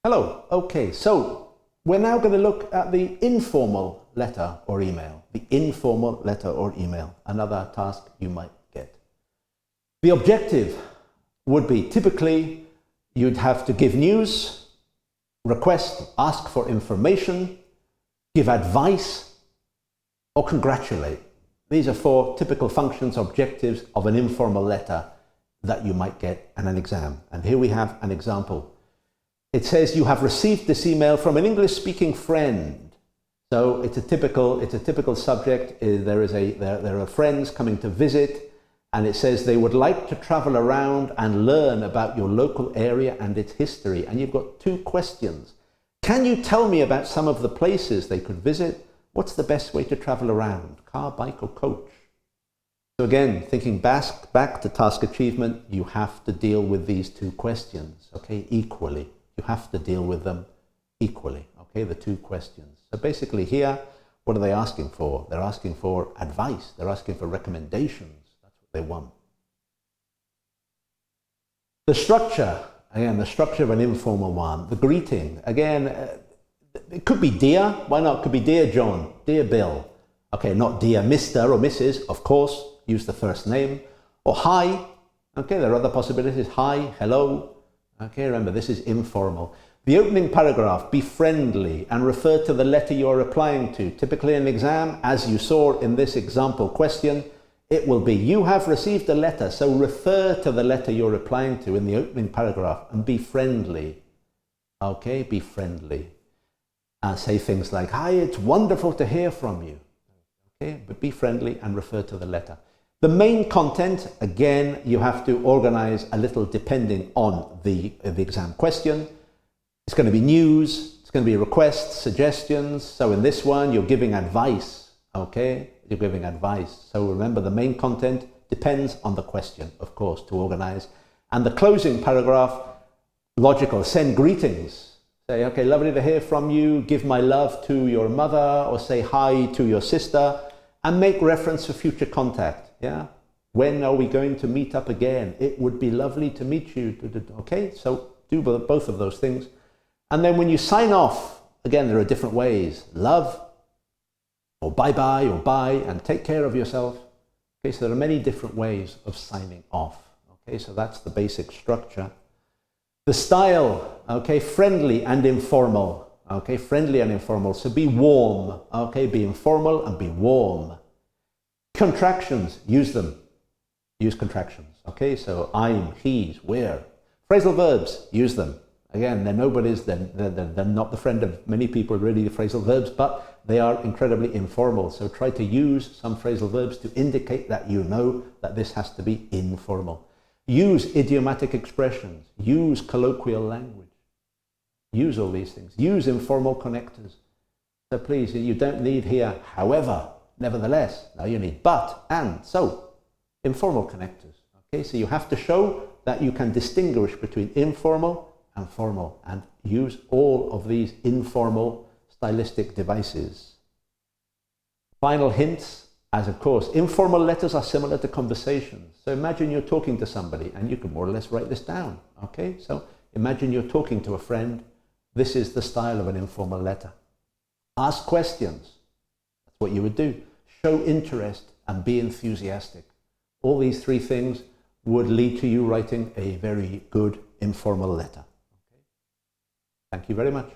Hello. Okay, so we're now going to look at the informal letter or email. The informal letter or email, another task you might get. The objective would be typically you'd have to give news, request, ask for information, give advice, or congratulate. These are four typical functions, objectives of an informal letter that you might get in an exam. And here we have an example. It says you have received this email from an English-speaking friend. So it's a typical subject. There are friends coming to visit, and it says they would like to travel around and learn about your local area and its history. And you've got two questions. Can you tell me about some of the places they could visit? What's the best way to travel around? Car, bike, or coach? So again, thinking back to task achievement, you have to deal with these two questions, okay, equally. You have to deal with them equally, okay, the two questions. So basically here, what are they asking for? They're asking for advice. They're asking for recommendations. That's what they want. The structure, again, the structure of an informal one. The greeting, again, it could be dear. Why not? It could be dear John, dear Bill. Okay, not dear Mr. or Mrs. Of course, use the first name. Or hi. Okay, there are other possibilities. Hi, hello. Okay, remember, this is informal. The opening paragraph, be friendly and refer to the letter you're replying to. Typically in an exam, as you saw in this example question, it will be, you have received a letter, so refer to the letter you're replying to in the opening paragraph and be friendly. Okay, be friendly. And say things like, hi, it's wonderful to hear from you. Okay, but be friendly and refer to the letter. The main content, again, you have to organize a little depending on the exam question. It's going to be news, it's going to be requests, suggestions. So in this one, you're giving advice, okay? You're giving advice. So remember, the main content depends on the question, of course, to organize. And the closing paragraph, logical, send greetings. Say, okay, lovely to hear from you, give my love to your mother, or say hi to your sister, and make reference to future contact. Yeah, when are we going to meet up again? It would be lovely to meet you. Okay, so do both of those things. And then when you sign off, again, there are different ways. Love, or bye-bye, or bye, and take care of yourself. Okay, so there are many different ways of signing off. Okay, so that's the basic structure. The style, okay, friendly and informal. Okay, friendly and informal. So be warm. Okay, be informal and be warm. Contractions, use them. Use contractions. Okay, so I'm, he's, we're. Phrasal verbs, use them. Again, they're nobody's, they're not the friend of many people, really, the phrasal verbs, but they are incredibly informal. So try to use some phrasal verbs to indicate that you know that this has to be informal. Use idiomatic expressions. Use colloquial language. Use all these things. Use informal connectors. So please, you don't need here, however, nevertheless. Now you need but, and, so. Informal connectors. Okay, so you have to show that you can distinguish between informal and formal and use all of these informal stylistic devices. Final hints, as of course, informal letters are similar to conversations. So imagine you're talking to somebody, and you can more or less write this down. Okay, so imagine you're talking to a friend. This is the style of an informal letter. Ask questions. That's what you would do. Show interest and be enthusiastic. All these three things would lead to you writing a very good informal letter. Okay? Thank you very much.